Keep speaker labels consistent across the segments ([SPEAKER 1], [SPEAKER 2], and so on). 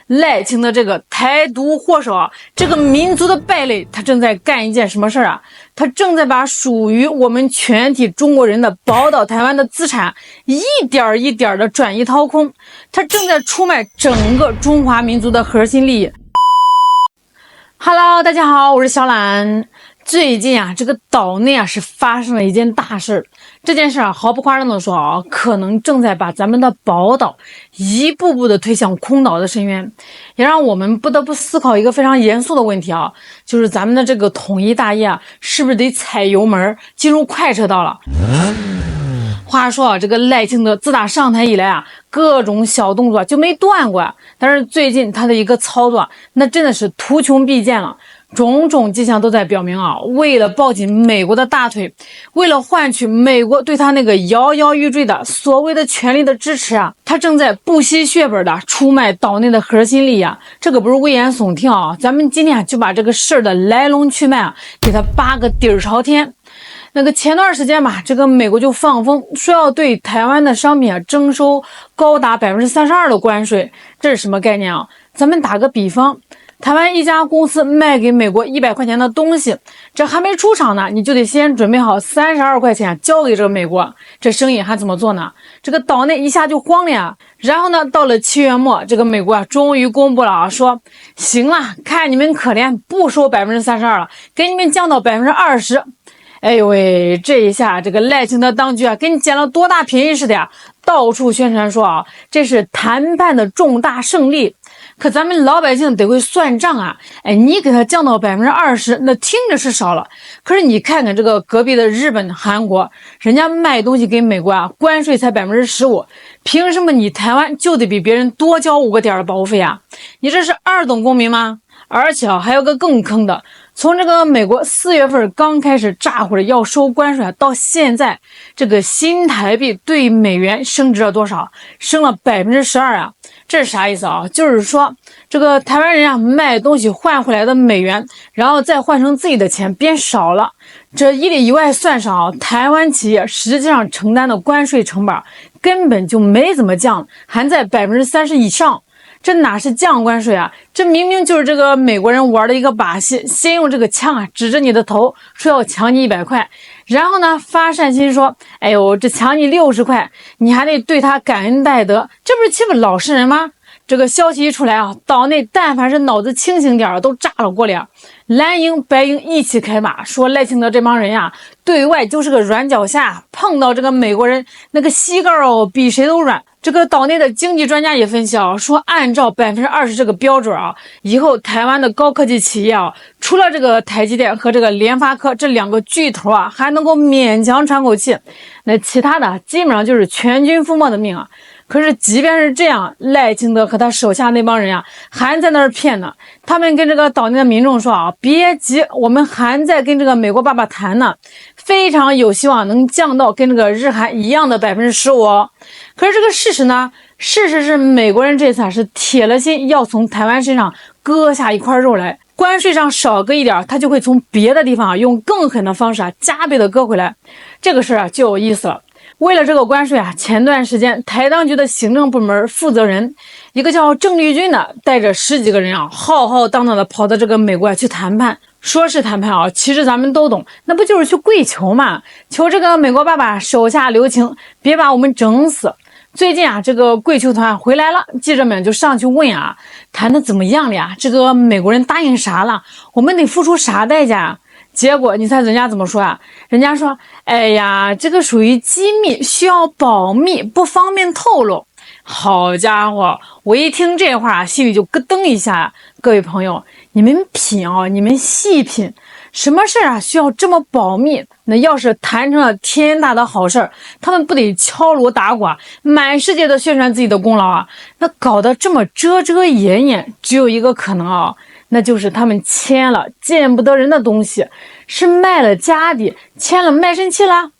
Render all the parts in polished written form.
[SPEAKER 1] 赖清德这个台独祸首啊，这个民族的败类，他正在干一件什么事儿啊？他正在把属于我们全体中国人的宝岛台湾的资产一点一点的转移掏空，他正在出卖整个中华民族的核心利益。Hello， 大家好，我是小懒。最近啊，这个岛内啊是发生了一件大事，这件事啊毫不夸张的说啊，可能正在把咱们的宝岛一步步的推向空岛的深渊，也让我们不得不思考一个非常严肃的问题啊，就是咱们的这个统一大业啊，是不是得踩油门进入快车道了？话说啊，这个赖清德自打上台以来啊，各种小动作就没断过啊，但是最近他的一个操作，那真的是图穷匕见了。种种迹象都在表明啊，为了抱紧美国的大腿，为了换取美国对他那个摇摇欲坠的所谓的权力的支持啊，他正在不惜血本的出卖岛内的核心利益啊，这可不是危言耸听啊，咱们今天就把这个事儿的来龙去脉啊，给他扒个底儿朝天。那个前段时间吧，这个美国就放风说要对台湾的商品啊征收高达32%的关税，这是什么概念啊？咱们打个比方。台湾一家公司卖给美国100块钱的东西，这还没出厂呢，你就得先准备好32块钱交给这个美国，这生意还怎么做呢？这个岛内一下就慌了呀。然后呢，到了7月末，这个美国啊终于公布了啊，说行了，看你们可怜，不收32%了，给你们降到20%。哎呦喂，这一下这个赖清德当局啊，给你捡了多大便宜似的呀！到处宣传说啊，这是谈判的重大胜利。可咱们老百姓得会算账啊！哎，你给他降到20%，那听着是少了。可是你看看这个隔壁的日本、韩国，人家卖东西给美国啊，关税才15%，凭什么你台湾就得比别人多交5个点的保护费啊？你这是二等公民吗？而且啊，还有个更坑的，从这个美国4月份刚开始炸火的要收关税啊，到现在这个新台币对美元升值了多少？升了12%啊！这是啥意思啊？就是说这个台湾人啊卖东西换回来的美元，然后再换成自己的钱变少了。这一里一外算上啊，台湾企业实际上承担的关税成本根本就没怎么降，还在30%以上。这哪是降关税啊？这明明就是这个美国人玩的一个把戏，先用这个枪啊指着你的头，说要抢你100块，然后呢发善心说，哎呦，这抢你60块，你还得对他感恩戴德，这不是欺负老实人吗？这个消息一出来啊，岛内但凡是脑子清醒点都炸了过来，蓝营白营一起开骂，说赖清德这帮人呀，对外就是个软脚虾，碰到这个美国人那个膝盖比谁都软。这个岛内的经济专家也分析啊，说按照20%这个标准啊，以后台湾的高科技企业啊，除了这个台积电和这个联发科这2个巨头啊，还能够勉强喘口气，那其他的基本上就是全军覆没的命啊。可是即便是这样，赖清德和他手下那帮人啊，还在那儿骗呢。他们跟这个岛内的民众说啊，别急，我们还在跟这个美国爸爸谈呢，非常有希望能降到跟这个日韩一样的15%。可是这个事实呢？事实是美国人这次是铁了心要从台湾身上割下一块肉来，关税上少割一点，他就会从别的地方用更狠的方式加倍的割回来。这个事就有意思了。为了这个关税前段时间台当局的行政部门负责人，一个叫郑丽君的，带着10几个人浩浩荡荡的跑到这个美国去谈判。说是谈判其实咱们都懂，那不就是去跪求嘛？求这个美国爸爸手下留情，别把我们整死。最近这个跪求团回来了，记者们就上去问谈的怎么样了呀？这个美国人答应啥了？我们得付出啥代价？结果你猜人家怎么说人家说，哎呀，这个属于机密，需要保密，不方便透露。好家伙，我一听这话心里就咯噔一下。各位朋友，你们品你们细品，什么事需要这么保密？那要是谈成了天大的好事，他们不得敲锣打鼓满世界的宣传自己的功劳那搞得这么遮遮掩掩，只有一个可能那就是他们签了见不得人的东西，是卖了家底，签了卖身契了。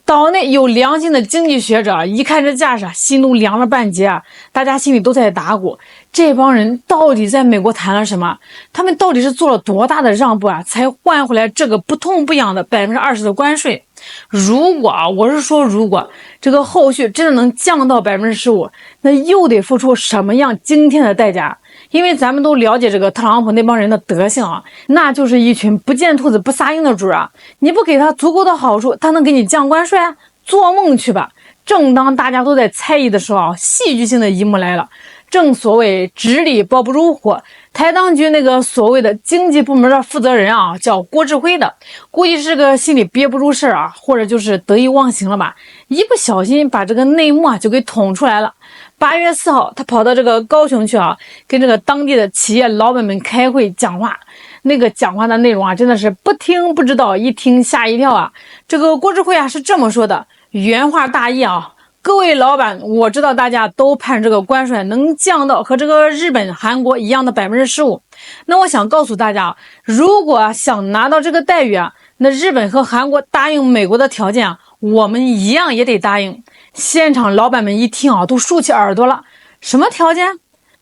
[SPEAKER 1] 岛内有良心的经济学者一看这架势心都凉了半截大家心里都在打鼓，这帮人到底在美国谈了什么？他们到底是做了多大的让步才换回来这个不痛不痒的20%的关税？如果我是说如果这个后续真的能降到15%，那又得付出什么样惊天的代价？因为咱们都了解这个特朗普那帮人的德行啊，那就是一群不见兔子不撒鹰的猪啊！你不给他足够的好处，他能给你降关税啊？做梦去吧！正当大家都在猜疑的时候啊，戏剧性的一幕来了。正所谓纸里包不住火，台当局那个所谓的经济部门的负责人啊，叫郭志辉的，估计是个心里憋不住事儿啊，或者就是得意忘形了吧，一不小心把这个内幕啊就给捅出来了。8月4号，他跑到这个高雄去啊，跟这个当地的企业老板们开会讲话。那个讲话的内容啊，真的是不听不知道，一听吓一跳啊。这个郭志辉啊是这么说的，原话大意啊。各位老板，我知道大家都盼这个关税能降到和这个日本、韩国一样的15%。那我想告诉大家，如果想拿到这个待遇啊，那日本和韩国答应美国的条件啊，我们一样也得答应。现场老板们一听啊，都竖起耳朵了。什么条件？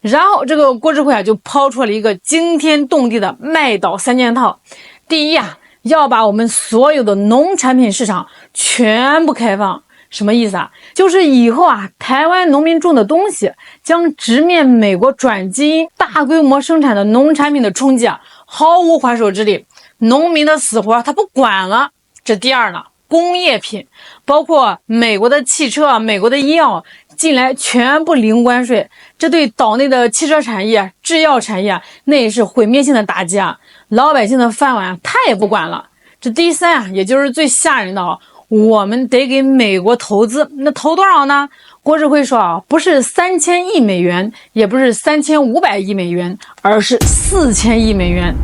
[SPEAKER 1] 然后这个郭志辉啊就抛出了一个惊天动地的卖岛3件套。第一啊，要把我们所有的农产品市场全部开放。什么意思啊？就是以后啊，台湾农民种的东西将直面美国转基因大规模生产的农产品的冲击啊，毫无还手之力。农民的死活他不管了。这第二呢，工业品，包括美国的汽车、美国的医药进来全部零关税，这对岛内的汽车产业、制药产业那也是毁灭性的打击啊！老百姓的饭碗他也不管了。这第三啊，也就是最吓人的啊。我们得给美国投资，那投多少呢？郭志辉说啊，不是3000亿美元，也不是3500亿美元，而是4000亿美元。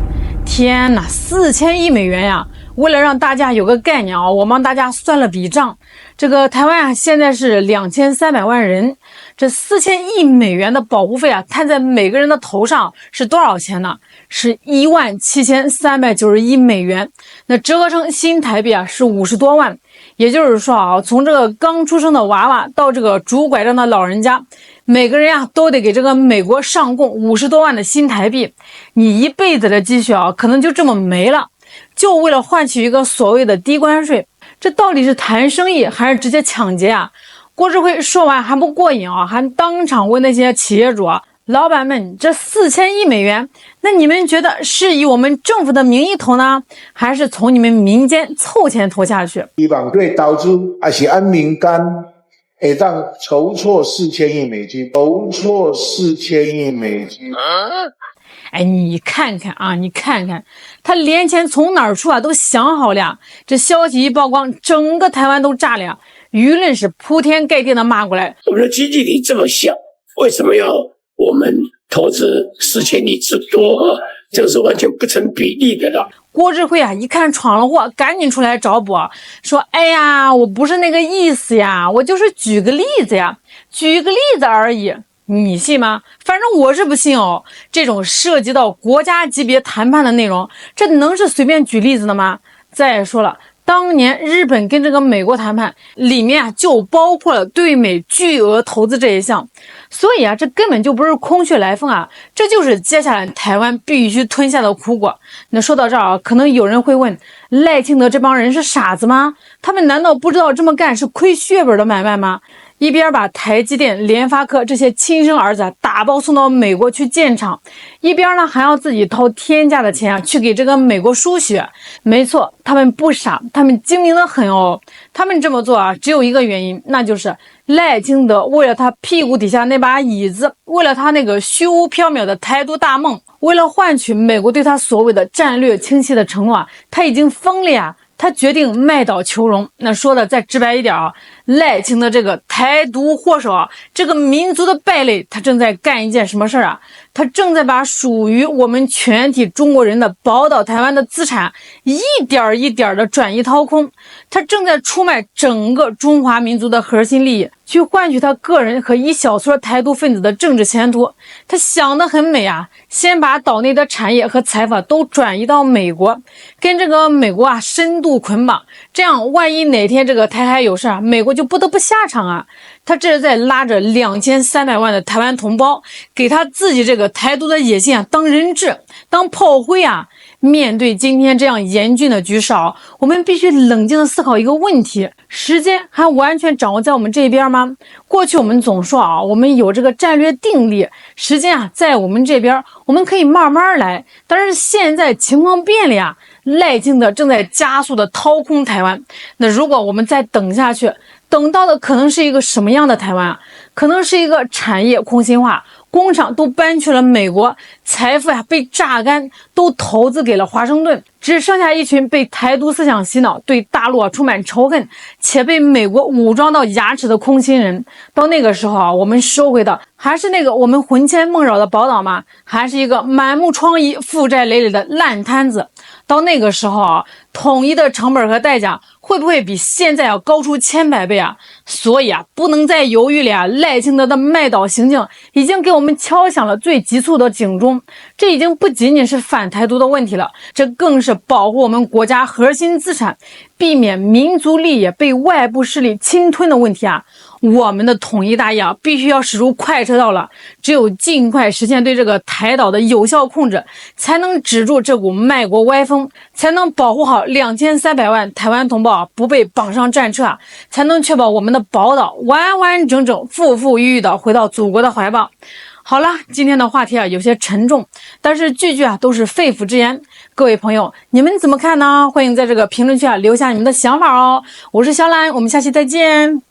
[SPEAKER 1] 天哪，4000亿美元呀！为了让大家有个概念啊，我帮大家算了笔账。这个台湾啊，现在是2300万人，这4000亿美元的保护费啊，摊在每个人的头上是多少钱呢？是17391美元，那折合成新台币啊是50多万。也就是说啊，从这个刚出生的娃娃到这个拄拐杖的老人家，每个人啊都得给这个美国上供50多万的新台币。你一辈子的积蓄啊，可能就这么没了，就为了换取一个所谓的低关税。这到底是谈生意还是直接抢劫啊？郭志辉说完还不过瘾啊，还当场问那些企业主啊，老板们，这4000亿美元，那你们觉得是以我们政府的名义投呢，还是从你们民间凑钱投下去？
[SPEAKER 2] 希望对投资还是按民间会当筹措4000亿美金，筹措4000亿美金。
[SPEAKER 1] 哎，你看看啊，你看看，他连钱从哪儿出啊，都想好了。这消息一曝光，整个台湾都炸了，舆论是铺天盖地的骂过来。
[SPEAKER 3] 我们的经济体这么小，为什么要我们投资4000亿之多？这是完全不成比例的了。
[SPEAKER 1] 郭志辉啊，一看闯了祸，赶紧出来找补，说：“哎呀，我不是那个意思呀，我就是举个例子呀，举个例子而已。”你信吗？反正我是不信哦。这种涉及到国家级别谈判的内容，这能是随便举例子的吗？再说了，当年日本跟这个美国谈判里面啊，就包括了对美巨额投资这一项，所以啊，这根本就不是空穴来风啊，这就是接下来台湾必须吞下的苦果。那说到这儿啊，可能有人会问，赖清德这帮人是傻子吗？他们难道不知道这么干是亏血本的买卖吗？一边把台积电、联发科这些亲生儿子打包送到美国去建厂，一边呢还要自己掏天价的钱啊去给这个美国输血。没错，他们不傻，他们精明的很哦。他们这么做啊，只有一个原因，那就是赖清德为了他屁股底下那把椅子，为了他那个虚无缥缈的台独大梦，为了换取美国对他所谓的战略清晰的承诺啊，他已经疯了呀。他决定卖岛求荣。那说的再直白一点啊，赖清德这个台独祸首啊，这个民族的败类，他正在干一件什么事儿啊？他正在把属于我们全体中国人的宝岛台湾的资产一点一点的转移掏空，他正在出卖整个中华民族的核心利益，去换取他个人和一小撮台独分子的政治前途。他想得很美啊，先把岛内的产业和财富都转移到美国，跟这个美国啊深度捆绑，这样万一哪天这个台海有事啊，美国就不得不下场啊。他这是在拉着2300万的台湾同胞，给他自己这个台独的野心啊当人质、当炮灰啊。面对今天这样严峻的局势啊，我们必须冷静的思考一个问题：时间还完全掌握在我们这边吗？过去我们总说啊，我们有这个战略定力，时间啊在我们这边，我们可以慢慢来。但是现在情况变了呀，赖清德正在加速的掏空台湾。那如果我们再等下去，等到的可能是一个什么样的台湾啊？可能是一个产业空心化，工厂都搬去了美国，财富呀被榨干，都投资给了华盛顿，只剩下一群被台独思想洗脑，对大陆充满仇恨，且被美国武装到牙齿的空心人。到那个时候啊，我们收回的还是那个我们魂牵梦绕的宝岛吗？还是一个满目疮痍、负债累累的烂摊子？到那个时候啊，统一的成本和代价会不会比现在要高出千百倍啊？所以啊，不能再犹豫了呀！赖清德的卖岛行径已经给我们敲响了最急促的警钟。这已经不仅仅是反台独的问题了，这更是保护我们国家核心资产、避免民族利益被外部势力侵吞的问题啊！我们的统一大业啊，必须要驶入快车道了。只有尽快实现对这个台岛的有效控制，才能止住这股卖国歪风，才能保护好2300万台湾同胞啊不被绑上战车啊，才能确保我们的宝岛完完整整、富富裕裕的回到祖国的怀抱。好了，今天的话题啊有些沉重，但是句句啊都是肺腑之言。各位朋友，你们怎么看呢？欢迎在这个评论区啊留下你们的想法哦。我是小兰，我们下期再见。